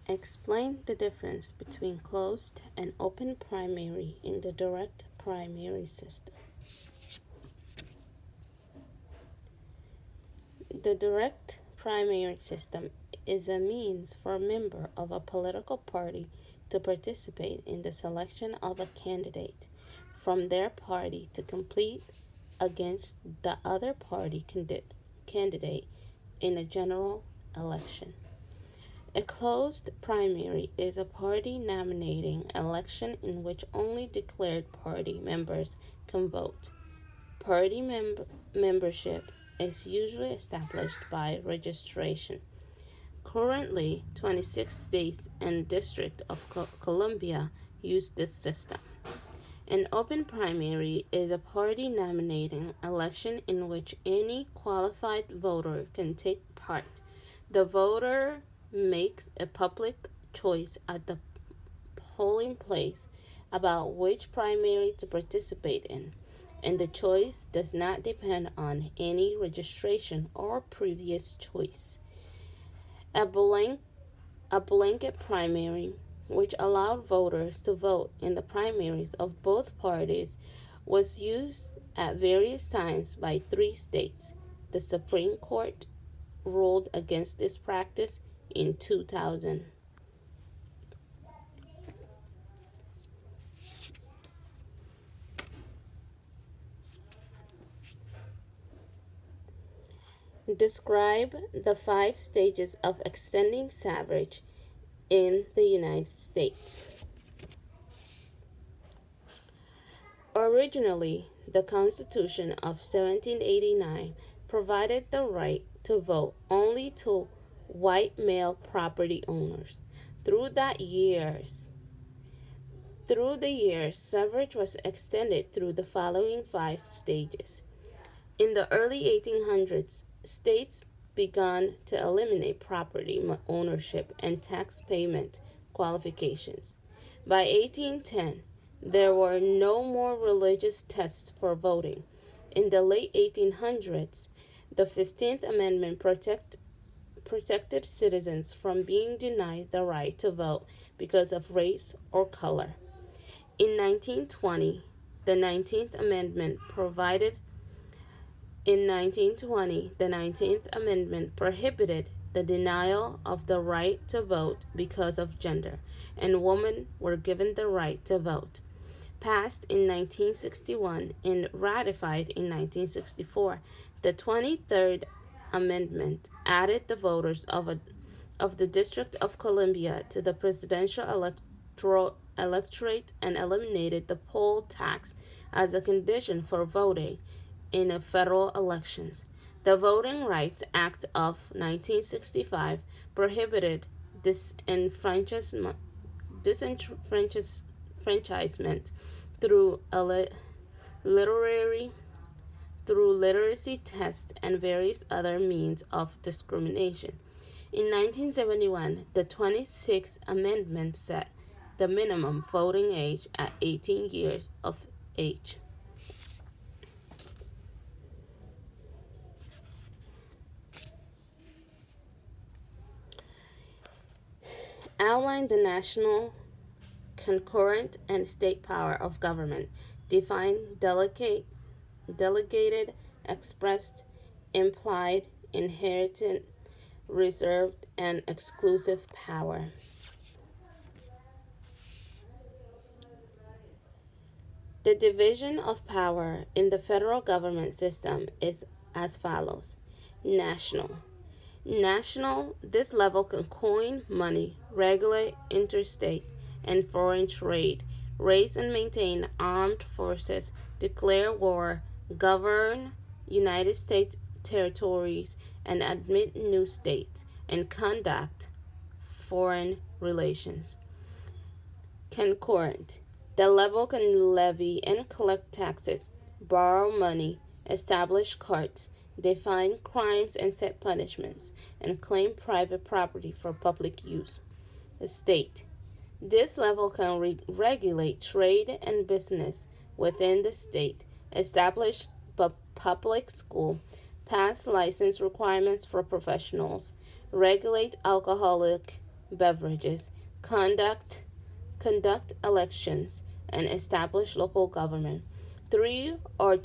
Explain the difference between closed and open primary in the direct primary system. The direct primary system is a means for a member of a political party to participate in the selection of a candidate from their party to compete against the other party candidate in a general election. A closed primary is a party nominating election in which only declared party members can vote. Party membership is usually established by registration. Currently, 26 states and District of Columbia use this system. An open primary is a party nominating election in which any qualified voter can take part. The voter makes a public choice at the polling place about which primary to participate in, and the choice does not depend on any registration or previous choice. A blanket primary, which allowed voters to vote in the primaries of both parties, was used at various times by 3 states. The Supreme Court ruled against this practice in 2000. Describe the 5 stages of extending suffrage in the United States. Originally, the Constitution of 1789 provided the right to vote only to white male property owners. Through the years, suffrage was extended through the following 5 stages. In the early 1800s, states began to eliminate property ownership and tax payment qualifications. By 1810, there were no more religious tests for voting. In the late 1800s, the 15th Amendment protected citizens from being denied the right to vote because of race or color. In 1920, the 19th Amendment prohibited the denial of the right to vote because of gender, and women were given the right to vote. Passed in 1961 and ratified in 1964, the 23rd Amendment added the voters of the District of Columbia to the presidential electorate and eliminated the poll tax as a condition for voting in federal elections. The Voting Rights Act of 1965 prohibited disenfranchisement through literacy tests and various other means of discrimination. In 1971, the 26th Amendment set the minimum voting age at 18 years of age. Outline the national, concurrent, and state power of government. Define delegated, expressed, implied, inherited, reserved, and exclusive power. The division of power in the federal government system is as follows. National. This level can coin money, regulate interstate and foreign trade, raise and maintain armed forces, declare war, govern United States territories, and admit new states, and conduct foreign relations. Concurrent. The level can levy and collect taxes, borrow money, establish courts, define crimes and set punishments, and claim private property for public use. The state. This level can regulate trade and business within the state, establish public school, pass license requirements for professionals, regulate alcoholic beverages, conduct elections, and establish local government. Three or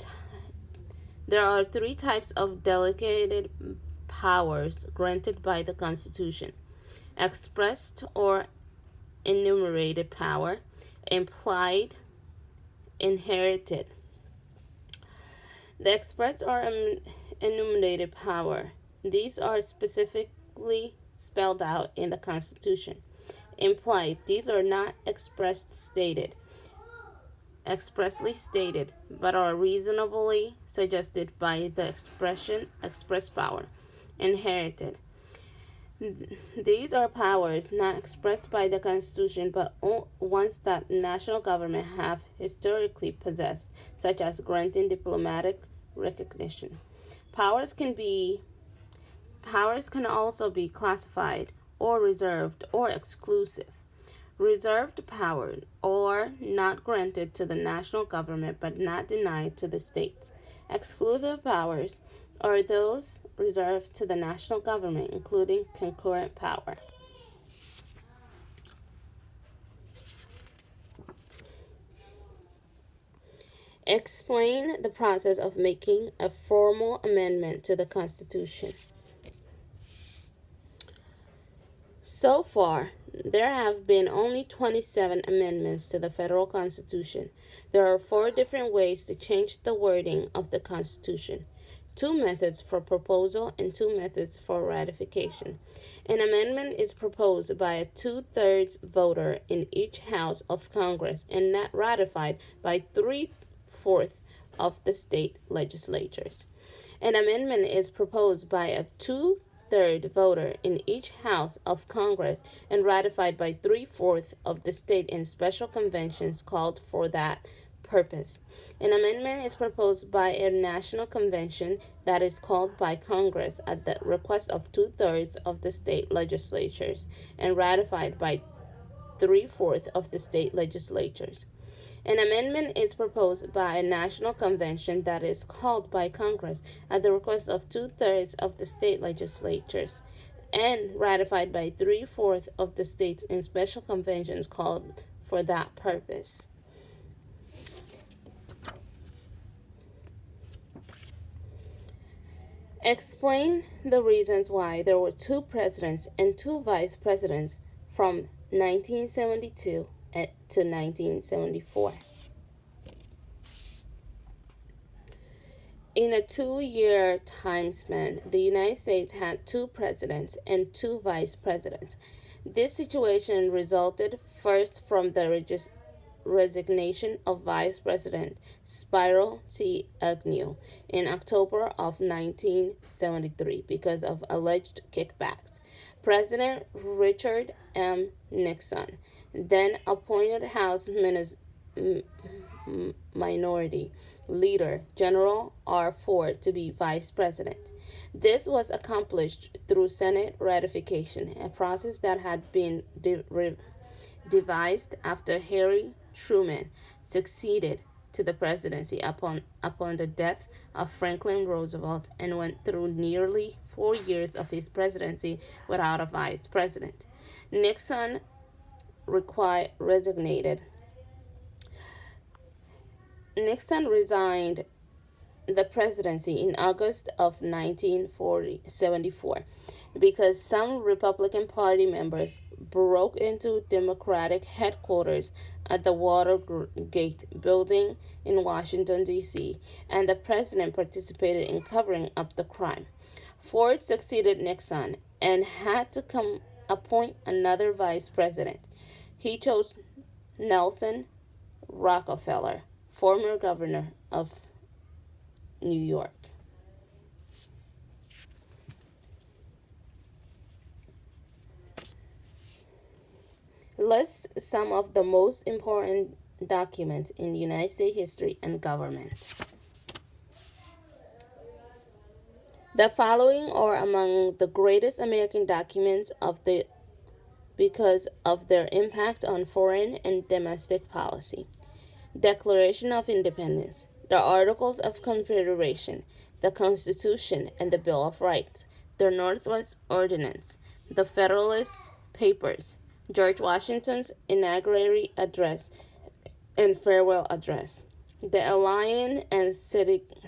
There are three types of delegated powers granted by the Constitution: expressed or enumerated power, implied, inherited. The expressed or enumerated power, these are specifically spelled out in the Constitution. Implied, these are not expressly stated, but are reasonably suggested by the expression express power. Inherited, these are powers not expressed by the Constitution but ones that national government have historically possessed, such as granting diplomatic recognition. Powers can be Powers can also be classified or reserved or exclusive. Reserved power, or not granted to the national government but not denied to the states. Exclusive powers are those reserved to the national government, including concurrent power. Explain the process of making a formal amendment to the Constitution. So far, there have been only 27 amendments to the federal Constitution. There are 4 different ways to change the wording of the Constitution: 2 methods for proposal and 2 methods for ratification. An amendment is proposed by a 2/3 voter in each House of Congress and not ratified by 3/4 of the state legislatures. An amendment is proposed by a 2/3 voter in each House of Congress and ratified by 3/4 of the state in special conventions called for that purpose. An amendment is proposed by a national convention that is called by Congress at the request of 2/3 of the state legislatures and ratified by 3/4 of the state legislatures. An amendment is proposed by a national convention that is called by Congress at the request of 2/3 of the state legislatures and ratified by 3/4 of the states in special conventions called for that purpose. Explain the reasons why there were 2 presidents and 2 vice presidents from 1972 to 1974. In a 2-year time span, the United States had 2 presidents and 2 vice presidents. This situation resulted first from the resignation of Vice President Spiro T. Agnew in October of 1973 because of alleged kickbacks. President Richard M. Nixon then appointed House Minority Leader General R. Ford to be Vice President. This was accomplished through Senate ratification, a process that had been devised after Harry Truman succeeded to the presidency upon the death of Franklin Roosevelt and went through nearly 4 years of his presidency without a vice president. Nixon resigned the presidency in August of 1974 because some Republican Party members broke into Democratic headquarters at the Watergate building in Washington, D.C., and the president participated in covering up the crime. Ford succeeded Nixon and had to appoint another vice president. He chose Nelson Rockefeller, former governor of New York. Lists some of the most important documents in United States history and government. The following are among the greatest American documents because of their impact on foreign and domestic policy: Declaration of Independence, the Articles of Confederation, the Constitution and the Bill of Rights, the Northwest Ordinance, the Federalist Papers: George Washington's inaugural address and farewell address, the Alliance and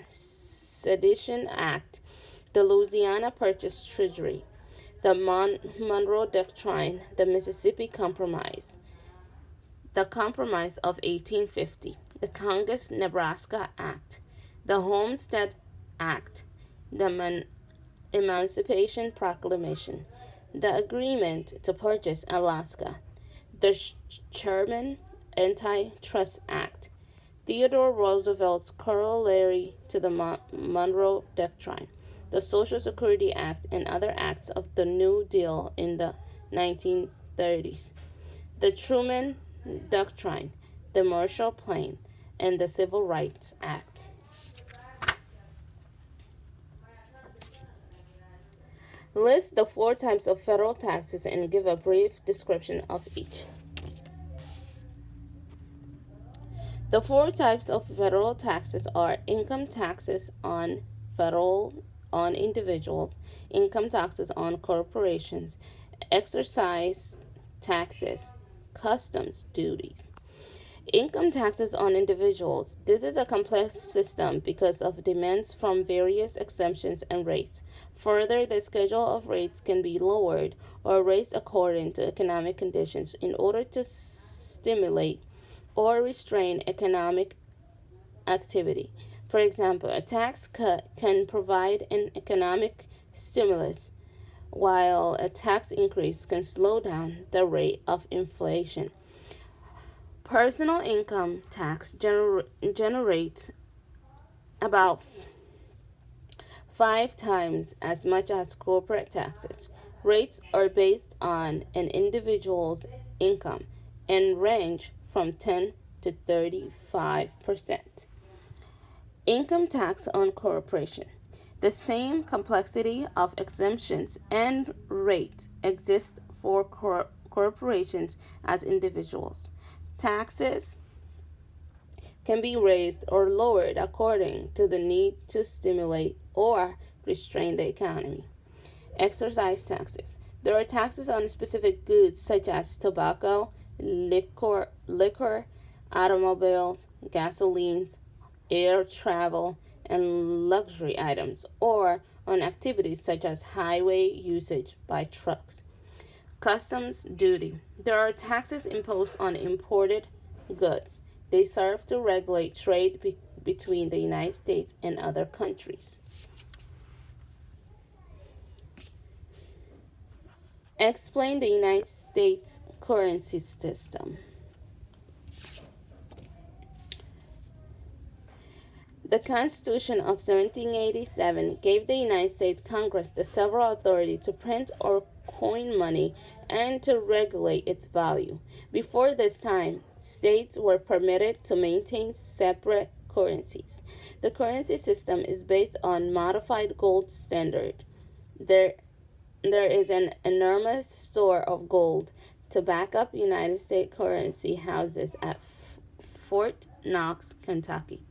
Sedition Act, the Louisiana Purchase Treasury, the Monroe Doctrine, the Mississippi Compromise, the Compromise of 1850, the Congress-Nebraska Act, the Homestead Act, the Emancipation Proclamation, the Agreement to Purchase Alaska, the Sherman Antitrust Act, Theodore Roosevelt's corollary to the Monroe Doctrine, the Social Security Act, and other acts of the New Deal in the 1930s, the Truman Doctrine, the Marshall Plan, and the Civil Rights Act. List the 4 types of federal taxes and give a brief description of each. The 4 types of federal taxes are income taxes on individuals, income taxes on corporations, excise taxes, customs duties. Income taxes on individuals. This is a complex system because of demands from various exemptions and rates. Further, the schedule of rates can be lowered or raised according to economic conditions in order to stimulate or restrain economic activity. For example, a tax cut can provide an economic stimulus, while a tax increase can slow down the rate of inflation. Personal income tax generates about 5 times as much as corporate taxes. Rates are based on an individual's income and range from 10 to 35%. Income tax on corporation. The same complexity of exemptions and rates exists for corporations as individuals. Taxes can be raised or lowered according to the need to stimulate or restrain the economy. Excise taxes. There are taxes on specific goods such as tobacco, liquor, automobiles, gasolines, air travel, and luxury items, or on activities such as highway usage by trucks. Customs duty. There are taxes imposed on imported goods. They serve to regulate trade between the United States and other countries. Explain the United States currency system. The Constitution of 1787 gave the United States Congress the several authority to print or coin money and to regulate its value. Before this time, states were permitted to maintain separate currencies. The currency system is based on modified gold standard. There is an enormous store of gold to back up United States currency houses at Fort Knox, Kentucky.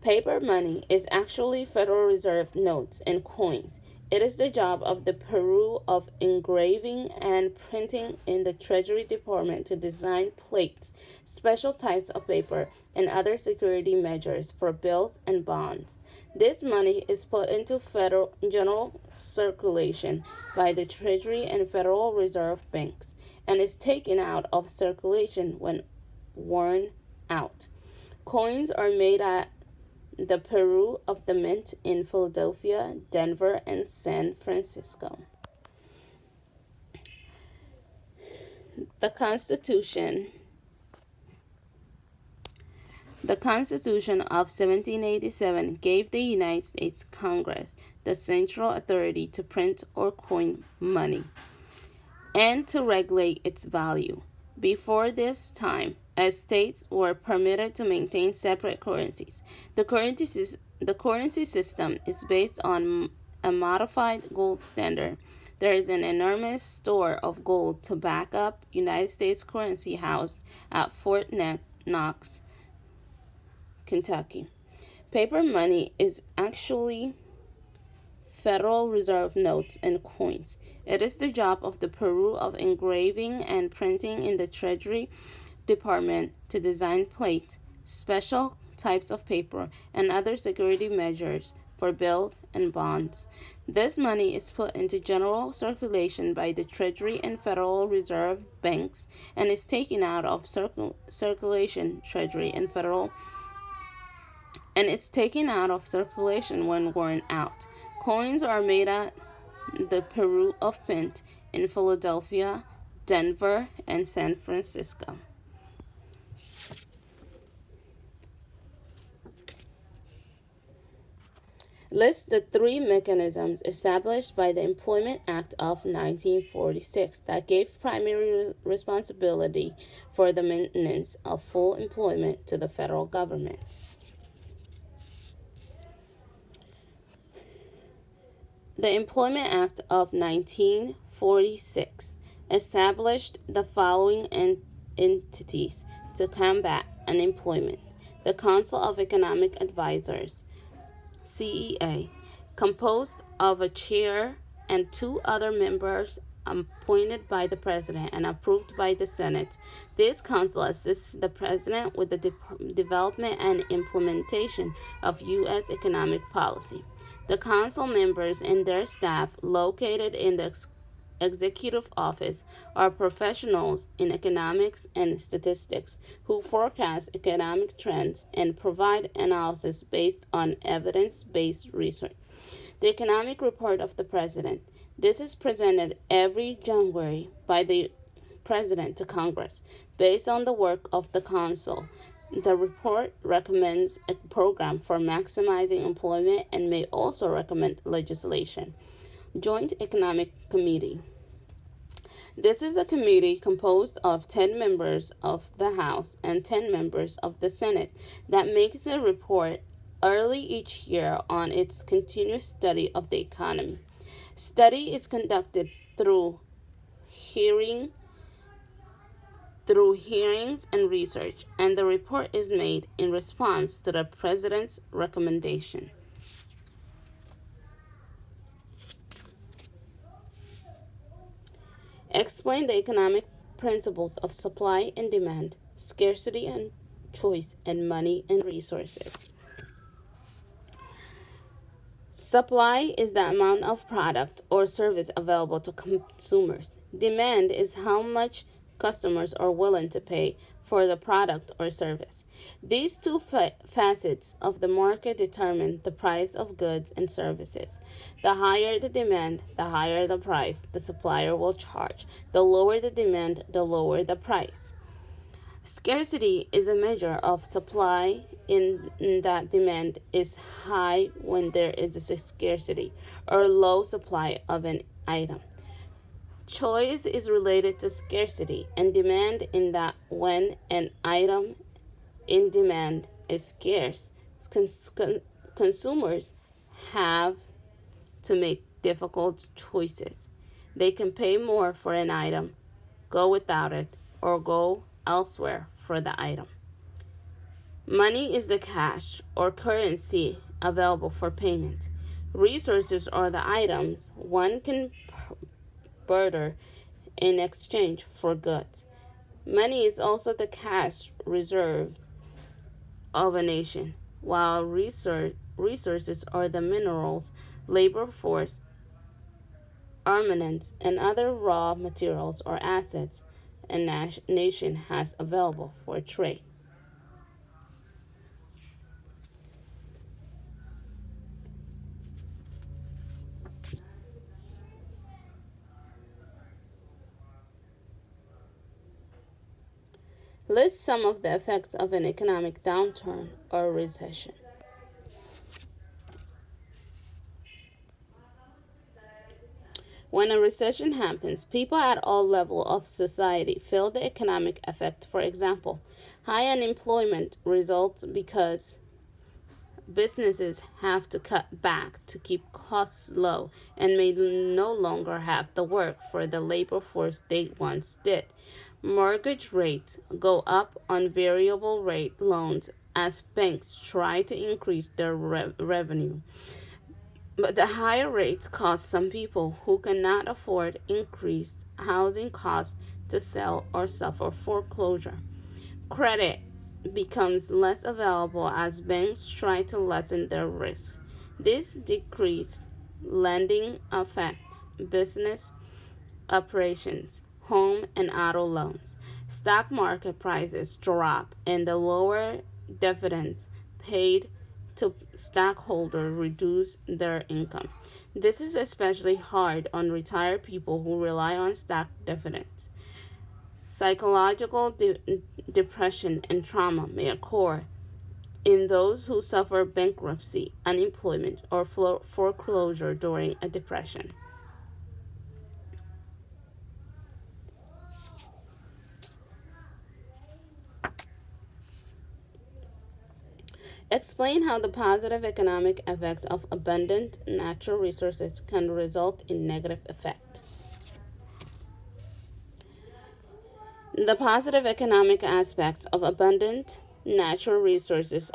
Paper money is actually Federal Reserve notes and coins. It is the job of the Bureau of Engraving and Printing in the Treasury Department to design plates, special types of paper, and other security measures for bills and bonds. This money is put into federal general circulation by the Treasury and Federal Reserve banks and is taken out of circulation when worn out. Coins are made at the Bureau of the Mint in Philadelphia, Denver, and San Francisco. The Constitution of 1787 gave the United States Congress the central authority to print or coin money and to regulate its value. Before this time, as states were permitted to maintain separate currencies. The currency system is based on a modified gold standard. There is an enormous store of gold to back up United States currency housed at Fort Knox, Kentucky. Paper money is actually Federal Reserve notes and coins. It is the job of the Bureau of Engraving and Printing in the Treasury Department to design plate, special types of paper, and other security measures for bills and bonds. This money is put into general circulation by the Treasury and Federal Reserve banks and is taken out of circulation Treasury and Federal and it's taken out of circulation when worn out. Coins are made at the Bureau of Mint in Philadelphia, Denver, and San Francisco. List the three mechanisms established by the Employment Act of 1946 that gave primary responsibility for the maintenance of full employment to the federal government. The Employment Act of 1946 established the following entities to combat unemployment: the Council of Economic Advisors, CEA, composed of a chair and two other members appointed by the President and approved by the Senate. This council assists the President with the development and implementation of U.S. economic policy. The council members and their staff, located in the executive office, are professionals in economics and statistics who forecast economic trends and provide analysis based on evidence-based research. The Economic Report of the President. This is presented every January by the President to Congress. Based on the work of the Council, the report recommends a program for maximizing employment and may also recommend legislation. Joint Economic Committee. This is a committee composed of 10 members of the House and 10 members of the Senate that makes a report early each year on its continuous study of the economy. Study is conducted through hearings and research, and the report is made in response to the President's recommendation. Explain the economic principles of supply and demand, scarcity and choice, and money and resources. Supply is the amount of product or service available to consumers. Demand is how much customers are willing to pay for the product or service. These two facets of the market determine the price of goods and services. The higher the demand, the higher the price the supplier will charge. The lower the demand, the lower the price. Scarcity is a measure of supply in that demand is high when there is a scarcity or low supply of an item. Choice is related to scarcity and demand in that when an item in demand is scarce, consumers have to make difficult choices. They can pay more for an item, go without it, or go elsewhere for the item. Money is the cash or currency available for payment. Resources are the items one can barter in exchange for goods. Money is also the cash reserve of a nation, while resources are the minerals, labor force, armaments, and other raw materials or assets a nation has available for trade. List some of the effects of an economic downturn or recession. When a recession happens, people at all levels of society feel the economic effect. For example, high unemployment results because businesses have to cut back to keep costs low and may no longer have the work for the labor force they once did. Mortgage rates go up on variable rate loans as banks try to increase their revenue. But the higher rates cause some people who cannot afford increased housing costs to sell or suffer foreclosure. Credit becomes less available as banks try to lessen their risk. This decreased lending affects business operations, home and auto loans. Stock market prices drop and the lower dividends paid to stockholders reduce their income. This is especially hard on retired people who rely on stock dividends. Psychological depression and trauma may occur in those who suffer bankruptcy, unemployment, or foreclosure during a depression. Explain how the positive economic effect of abundant natural resources can result in negative effect. The positive economic aspects of abundant natural resources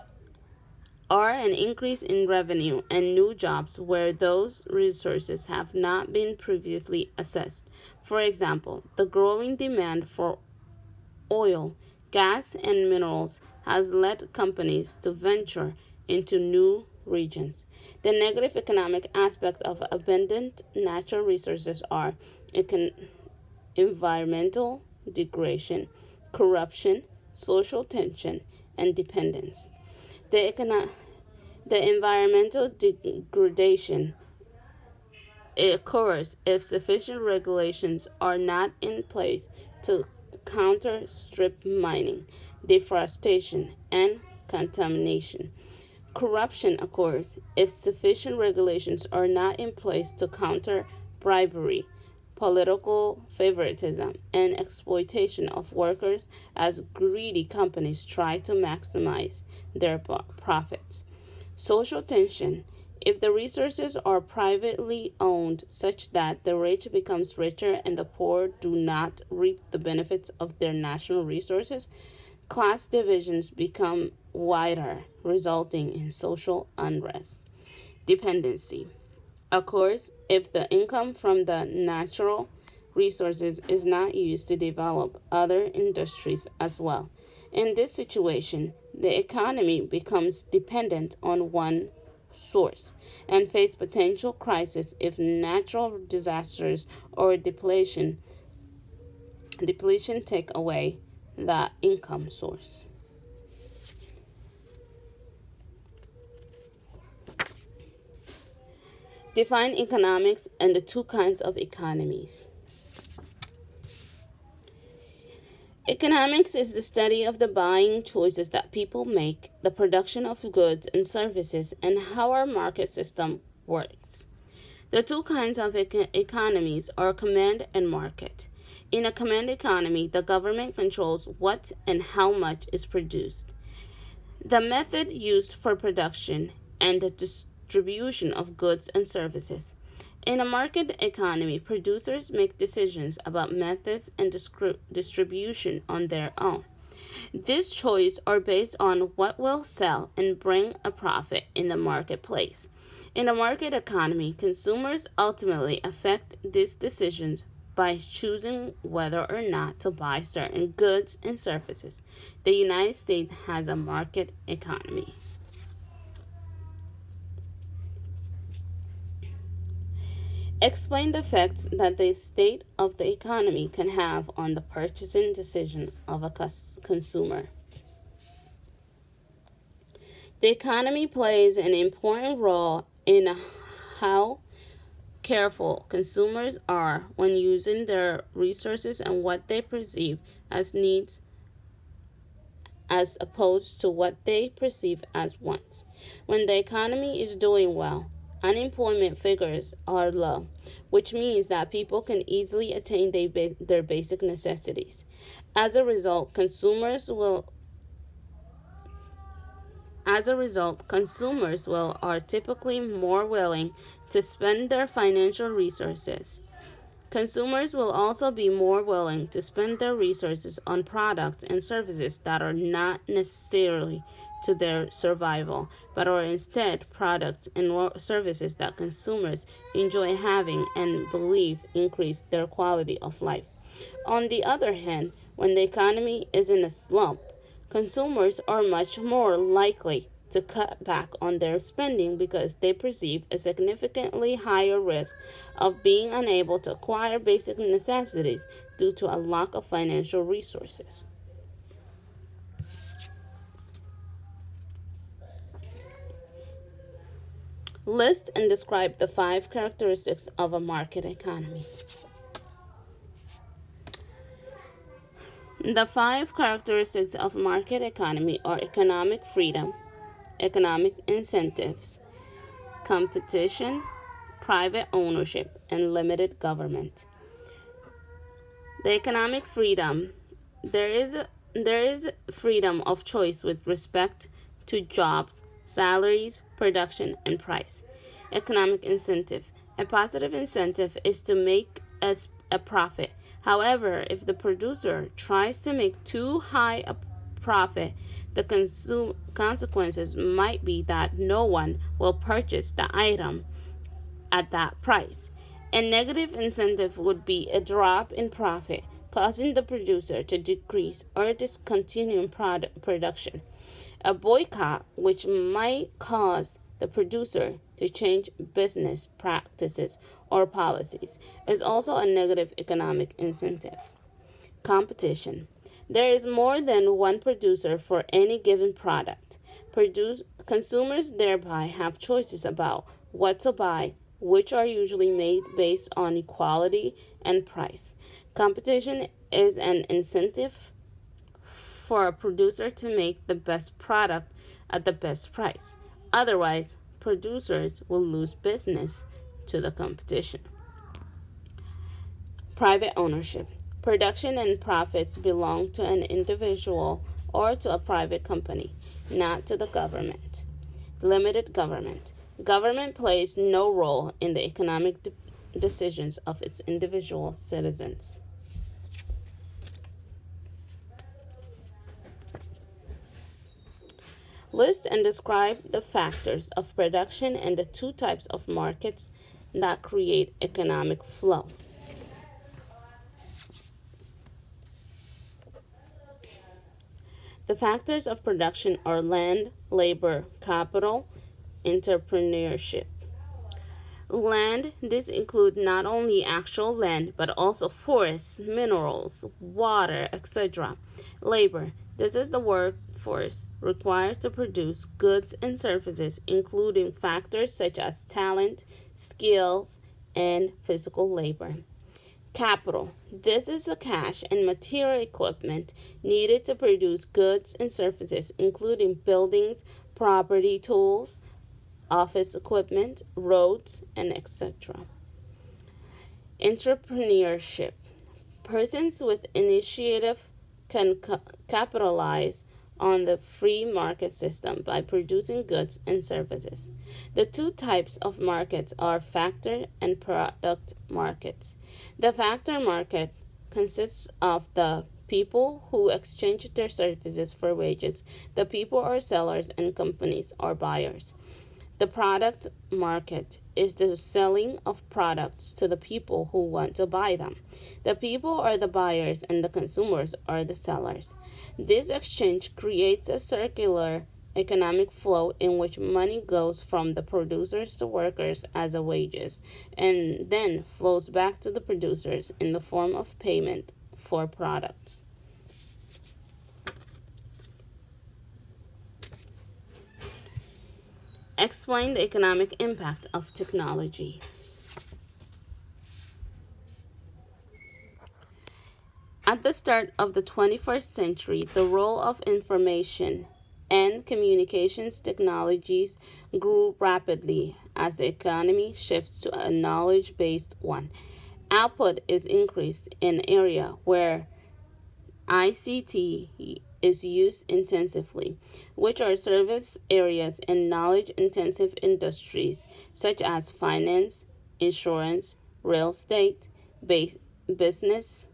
are an increase in revenue and new jobs where those resources have not been previously assessed. For example, the growing demand for oil, gas, and minerals has led companies to venture into new regions. The negative economic aspect of abundant natural resources are econ- environmental degradation, corruption, social tension, and dependence. The, the environmental degradation occurs if sufficient regulations are not in place to counter strip mining, deforestation, and contamination. Corruption occurs if sufficient regulations are not in place to counter bribery, political favoritism, and exploitation of workers as greedy companies try to maximize their profits. Social tension. If the resources are privately owned such that the rich becomes richer and the poor do not reap the benefits of their national resources, class divisions become wider, resulting in social unrest. Dependency occurs if the income from the natural resources is not used to develop other industries as well. In this situation, the economy becomes dependent on one source and face potential crisis if natural disasters or depletion take away the income source. Define economics and the two kinds of economies. Economics is the study of the buying choices that people make, the production of goods and services, and how our market system works. The two kinds of economies are command and market. In a command economy, the government controls what and how much is produced, the method used for production, and the distribution of goods and services. In a market economy, producers make decisions about methods and distribution on their own. These choices are based on what will sell and bring a profit in the marketplace. In a market economy, consumers ultimately affect these decisions by choosing whether or not to buy certain goods and services. The United States has a market economy. Explain the effects that the state of the economy can have on the purchasing decision of a consumer. The economy plays an important role in how careful consumers are when using their resources and what they perceive as needs as opposed to what they perceive as wants. When the economy is doing well, unemployment figures are low, which means that people can easily attain their basic necessities. As a result, consumers will are typically more willing to spend their financial resources. Consumers will also be more willing to spend their resources on products and services that are not necessarily to their survival, but are instead products and services that consumers enjoy having and believe increase their quality of life. On the other hand, when the economy is in a slump, consumers are much more likely to cut back on their spending because they perceive a significantly higher risk of being unable to acquire basic necessities due to a lack of financial resources. List and describe the 5 characteristics of a market economy. The 5 characteristics of market economy are economic freedom, economic incentives, competition, private ownership, and limited government. The economic freedom, there is freedom of choice with respect to jobs, salaries, production, and price. Economic incentive. A positive incentive is to make a profit. However, if the producer tries to make too high a profit, the consequences might be that no one will purchase the item at that price. A negative incentive would be a drop in profit, causing the producer to decrease or discontinue production. A boycott, which might cause the producer to change business practices or policies, is also a negative economic incentive. Competition. There is more than one producer for any given product. Consumers thereby have choices about what to buy, which are usually made based on quality and price. Competition is an incentive for a producer to make the best product at the best price. Otherwise, producers will lose business to the competition. Private ownership. Production and profits belong to an individual or to a private company, not to the government. Limited government. Government plays no role in the economic decisions of its individual citizens. List and describe the factors of production and the 2 types of markets that create economic flow. The factors of production are land, labor, capital, entrepreneurship. Land, this includes not only actual land, but also forests, minerals, water, etc. Labor, this is the workforce required to produce goods and services, including factors such as talent, skills, and physical labor. Capital, this is the cash and material equipment needed to produce goods and services, including buildings, property, tools, office equipment, roads, and etc. Entrepreneurship. Persons with initiative can capitalize on the free market system by producing goods and services. The 2 types of markets are factor and product markets. The factor market consists of the people who exchange their services for wages. The people are sellers and companies are buyers. The product market is the selling of products to the people who want to buy them. The people are the buyers and the consumers are the sellers. This exchange creates a circular economic flow in which money goes from the producers to workers as a wages and then flows back to the producers in the form of payment for products. Explain the economic impact of technology. At the start of the 21st century, the role of information and communications technologies grew rapidly as the economy shifts to a knowledge-based one. Output is increased in area where ICT is used intensively, which are service areas in knowledge-intensive industries such as finance, insurance, real estate, business,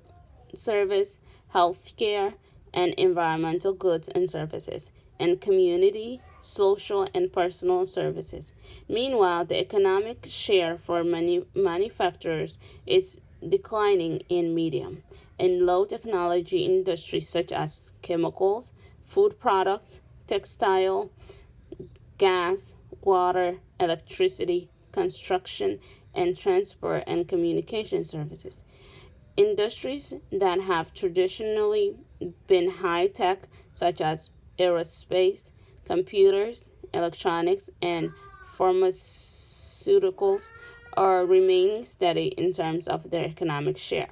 service, healthcare, and environmental goods and services. and community, social, and personal services. Meanwhile, the economic share for manufacturers is declining in medium and low technology industries such as chemicals, food products, textile, gas, water, electricity, construction, and transport and communication services. Industries that have traditionally been high tech, such as aerospace, computers, electronics, and pharmaceuticals, are remaining steady in terms of their economic share.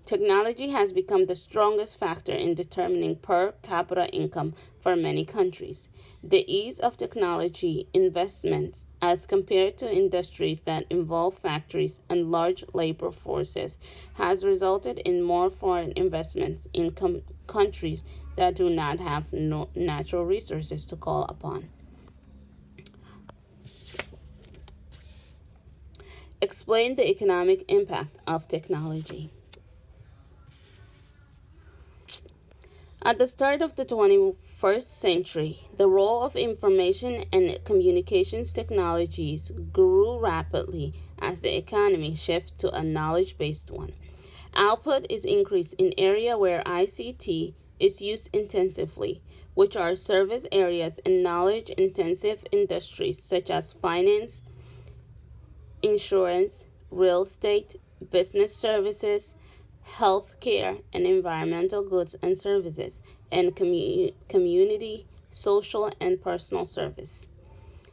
Technology has become the strongest factor in determining per capita income for many countries. The ease of technology investments, as compared to industries that involve factories and large labor forces, has resulted in more foreign investments in countries that do not have natural resources to call upon. Explain the economic impact of technology. At the start of the 21st century, the role of information and communications technologies grew rapidly as the economy shifted to a knowledge based one. Output is increased in areas where ICT is used intensively, which are service areas and knowledge intensive industries such as finance, insurance, real estate, business services, healthcare, and environmental goods and services, and community, social, and personal service.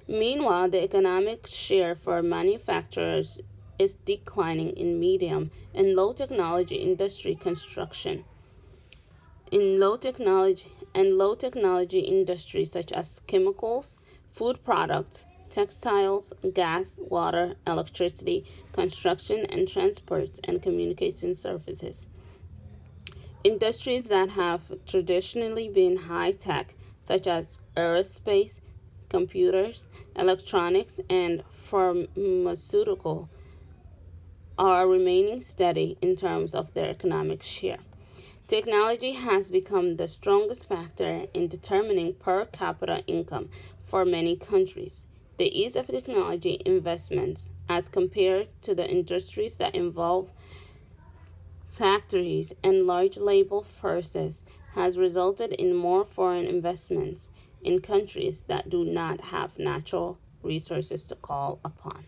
Meanwhile, the economic share for manufacturers is declining in medium and low technology industry construction. In low technology industries such as chemicals, food products, textiles, gas, water, electricity, construction and transport and communication services. Industries that have traditionally been high tech, such as aerospace, computers, electronics, and pharmaceutical, are remaining steady in terms of their economic share. Technology has become the strongest factor in determining per capita income for many countries. The ease of technology investments, as compared to the industries that involve factories and large labor forces, has resulted in more foreign investments in countries that do not have natural resources to call upon.